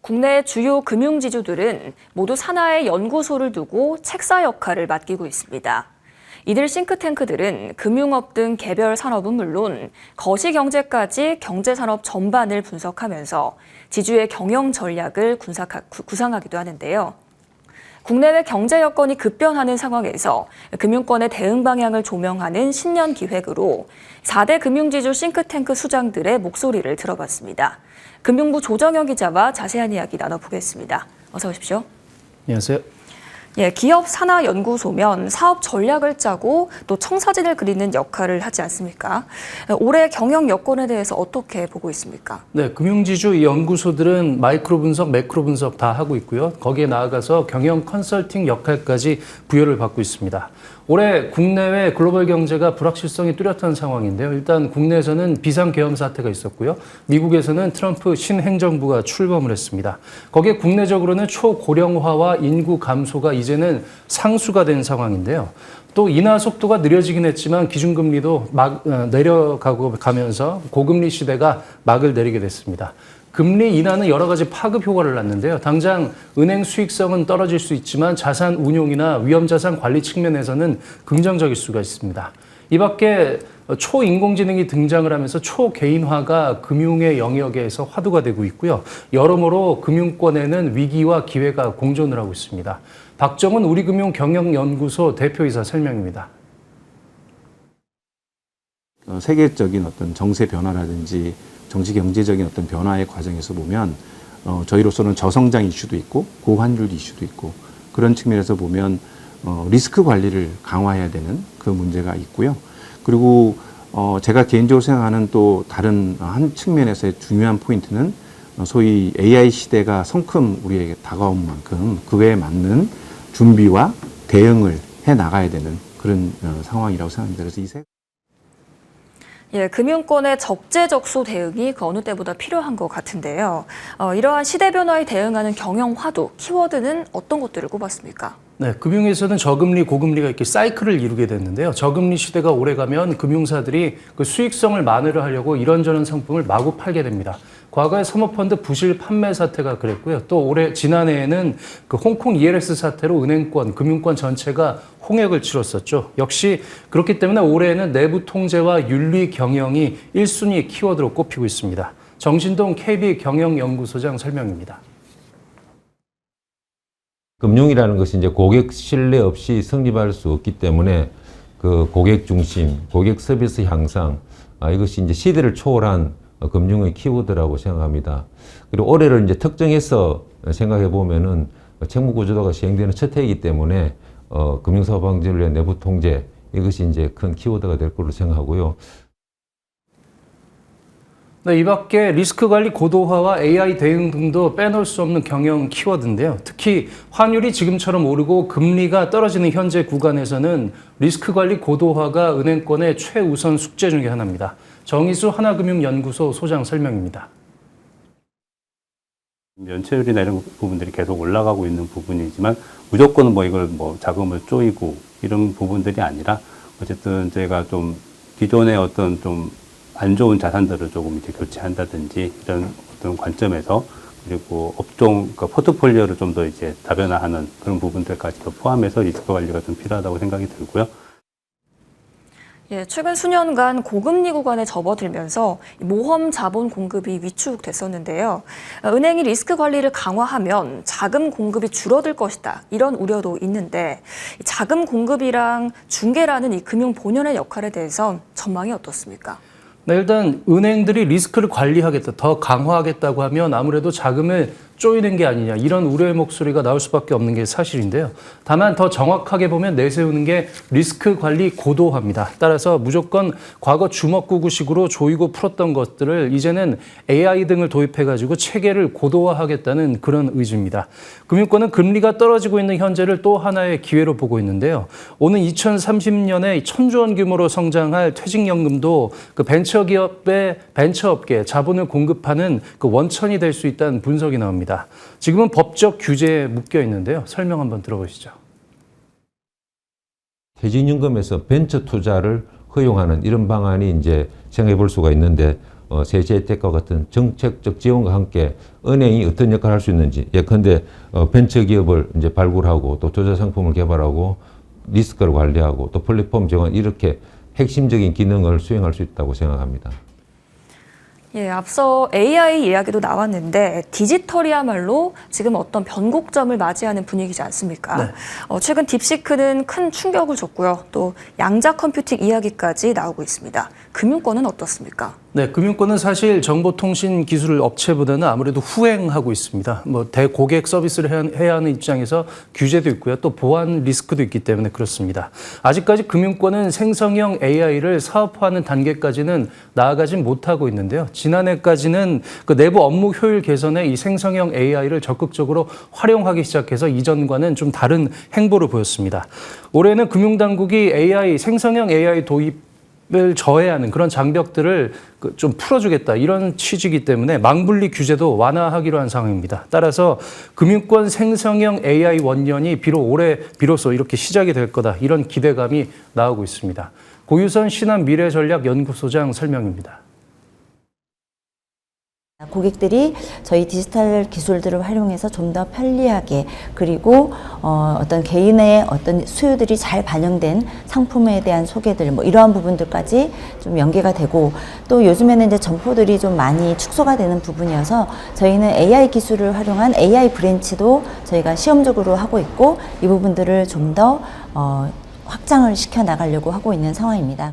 국내 주요 금융지주들은 모두 산하의 연구소를 두고 책사 역할을 맡기고 있습니다. 이들 싱크탱크들은 금융업 등 개별 산업은 물론 거시경제까지 경제산업 전반을 분석하면서 지주의 경영 전략을 구상하기도 하는데요. 국내외 경제 여건이 급변하는 상황에서 금융권의 대응 방향을 조명하는 신년 기획으로 4대 금융지주 싱크탱크 수장들의 목소리를 들어봤습니다. 금융부 조정현 기자와 자세한 이야기 나눠보겠습니다. 어서 오십시오. 안녕하세요. 기업 산하 연구소면 사업 전략을 짜고 또 청사진을 그리는 역할을 하지 않습니까? 올해 경영 여건에 대해서 어떻게 보고 있습니까? 네, 금융지주 연구소들은 마이크로 분석, 매크로 분석 다 하고 있고요. 거기에 나아가서 경영 컨설팅 역할까지 부여를 받고 있습니다. 올해 국내외 글로벌 경제가 불확실성이 뚜렷한 상황인데요. 일단 국내에서는 비상계엄 사태가 있었고요. 미국에서는 트럼프 신행정부가 출범을 했습니다. 거기에 국내적으로는 초고령화와 인구 감소가 이제는 상수가 된 상황인데요. 또 인하 속도가 느려지긴 했지만 기준금리도 내려가면서 고금리 시대가 막을 내리게 됐습니다. 금리 인하는 여러 가지 파급 효과를 낳는데요. 당장 은행 수익성은 떨어질 수 있지만 자산 운용이나 위험자산 관리 측면에서는 긍정적일 수가 있습니다. 이 밖에 초인공지능이 등장을 하면서 초개인화가 금융의 영역에서 화두가 되고 있고요. 여러모로 금융권에는 위기와 기회가 공존을 하고 있습니다. 박정훈 우리금융경영연구소 대표이사 설명입니다. 세계적인 어떤 정세 변화라든지 정치 경제적인 어떤 변화의 과정에서 보면 저희로서는 저성장 이슈도 있고 고환율 이슈도 있고 그런 측면에서 보면 리스크 관리를 강화해야 되는 그 문제가 있고요. 그리고 제가 개인적으로 생각하는 또 다른 한 측면에서의 중요한 포인트는 소위 AI 시대가 성큼 우리에게 다가온 만큼 그에 맞는 준비와 대응을 해 나가야 되는 그런 상황이라고 생각합니다. 그래서 금융권의 적재적소 대응이 그 어느 때보다 필요한 것 같은데요. 이러한 시대 변화에 대응하는 경영 화두, 키워드는 어떤 것들을 꼽았습니까? 네, 금융에서는 저금리, 고금리가 이렇게 사이클을 이루게 됐는데요. 저금리 시대가 오래가면 금융사들이 그 수익성을 만회를 하려고 이런저런 상품을 마구 팔게 됩니다. 과거에 사모펀드 부실 판매 사태가 그랬고요. 또 지난해에는 그 홍콩 ELS 사태로 은행권, 금융권 전체가 홍역을 치렀었죠. 역시 그렇기 때문에 올해는 내부 통제와 윤리 경영이 1순위 키워드로 꼽히고 있습니다. 정신동 KB 경영연구소장 설명입니다. 금융이라는 것이 이제 고객 신뢰 없이 성립할 수 없기 때문에 그 고객 중심, 고객 서비스 향상, 이것이 이제 시대를 초월한 금융의 키워드라고 생각합니다. 그리고 올해를 이제 특정해서 생각해 보면은 채무 구조도가 시행되는 첫 해이기 때문에 금융사업 방지를 위한 내부 통제, 이것이 이제 큰 키워드가 될 걸로 생각하고요. 네, 이 밖에 리스크 관리 고도화와 AI 대응 등도 빼놓을 수 없는 경영 키워드인데요. 특히 환율이 지금처럼 오르고 금리가 떨어지는 현재 구간에서는 리스크 관리 고도화가 은행권의 최우선 숙제 중에 하나입니다. 정희수 하나금융연구소 소장 설명입니다. 연체율이나 이런 부분들이 계속 올라가고 있는 부분이지만 무조건 이걸 자금을 쪼이고 이런 부분들이 아니라 어쨌든 저희가 좀 기존의 어떤 좀 안 좋은 자산들을 조금 이제 교체한다든지 이런 어떤 관점에서 그리고 업종 포트폴리오를 좀 더 이제 다변화하는 그런 부분들까지도 포함해서 리스크 관리가 좀 필요하다고 생각이 들고요. 최근 수년간 고금리 구간에 접어들면서 모험 자본 공급이 위축됐었는데요. 은행이 리스크 관리를 강화하면 자금 공급이 줄어들 것이다. 이런 우려도 있는데 자금 공급이랑 중개라는 이 금융 본연의 역할에 대해선 전망이 어떻습니까? 네, 일단 은행들이 리스크를 관리하겠다, 더 강화하겠다고 하면 아무래도 자금을 쪼이는 게 아니냐 이런 우려의 목소리가 나올 수밖에 없는 게 사실인데요. 다만 더 정확하게 보면 내세우는 게 리스크 관리 고도화입니다. 따라서 무조건 과거 주먹구구식으로 조이고 풀었던 것들을 이제는 AI 등을 도입해가지고 체계를 고도화하겠다는 그런 의지입니다. 금융권은 금리가 떨어지고 있는 현재를 또 하나의 기회로 보고 있는데요. 오는 2030년에 1,000조 원 규모로 성장할 퇴직연금도 그 벤처업계 자본을 공급하는 그 원천이 될 수 있다는 분석이 나옵니다. 지금은 법적 규제에 묶여 있는데요. 설명 한번 들어보시죠. 퇴직연금에서 벤처 투자를 허용하는 이런 방안이 이제 생각해 볼 수가 있는데 세제 혜택과 같은 정책적 지원과 함께 은행이 어떤 역할을 할 수 있는지, 예컨대 벤처기업을 이제 발굴하고 또 투자 상품을 개발하고 리스크를 관리하고 또 플랫폼 지원, 이렇게 핵심적인 기능을 수행할 수 있다고 생각합니다. 예, 앞서 AI 이야기도 나왔는데 디지털이야말로 지금 어떤 변곡점을 맞이하는 분위기지 않습니까? 네. 최근 딥시크는 큰 충격을 줬고요. 또 양자 컴퓨팅 이야기까지 나오고 있습니다. 금융권은 어떻습니까? 네, 금융권은 사실 정보통신 기술 업체보다는 아무래도 후행하고 있습니다. 뭐 대고객 서비스를 해야 하는 입장에서 규제도 있고요. 또 보안 리스크도 있기 때문에 그렇습니다. 아직까지 금융권은 생성형 AI를 사업화하는 단계까지는 나아가진 못하고 있는데요. 지난해까지는 그 내부 업무 효율 개선에 이 생성형 AI를 적극적으로 활용하기 시작해서 이전과는 좀 다른 행보를 보였습니다. 올해는 금융당국이 생성형 AI 도입을 저해하는 그런 장벽들을 좀 풀어주겠다, 이런 취지이기 때문에 망분리 규제도 완화하기로 한 상황입니다. 따라서 금융권 생성형 AI 원년이 비로소 이렇게 시작이 될 거다, 이런 기대감이 나오고 있습니다. 고유선 신한미래전략연구소장 설명입니다. 고객들이 저희 디지털 기술들을 활용해서 좀 더 편리하게, 그리고 어떤 개인의 어떤 수요들이 잘 반영된 상품에 대한 소개들, 뭐 이러한 부분들까지 좀 연계가 되고, 또 요즘에는 이제 점포들이 좀 많이 축소가 되는 부분이어서 저희는 AI 기술을 활용한 AI 브랜치도 저희가 시험적으로 하고 있고, 이 부분들을 좀 더 확장을 시켜 나가려고 하고 있는 상황입니다.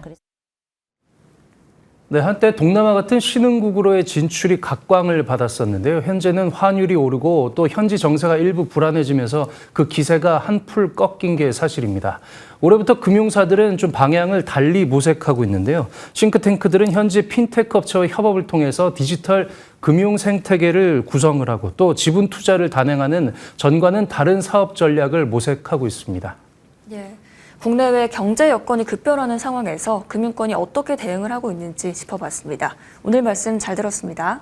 네, 한때 동남아 같은 신흥국으로의 진출이 각광을 받았었는데요. 현재는 환율이 오르고 또 현지 정세가 일부 불안해지면서 그 기세가 한풀 꺾인 게 사실입니다. 올해부터 금융사들은 좀 방향을 달리 모색하고 있는데요. 싱크탱크들은 현지 핀테크 업체와 협업을 통해서 디지털 금융 생태계를 구성을 하고 또 지분 투자를 단행하는 전과는 다른 사업 전략을 모색하고 있습니다. 예. 국내외 경제 여건이 급변하는 상황에서 금융권이 어떻게 대응을 하고 있는지 짚어봤습니다. 오늘 말씀 잘 들었습니다.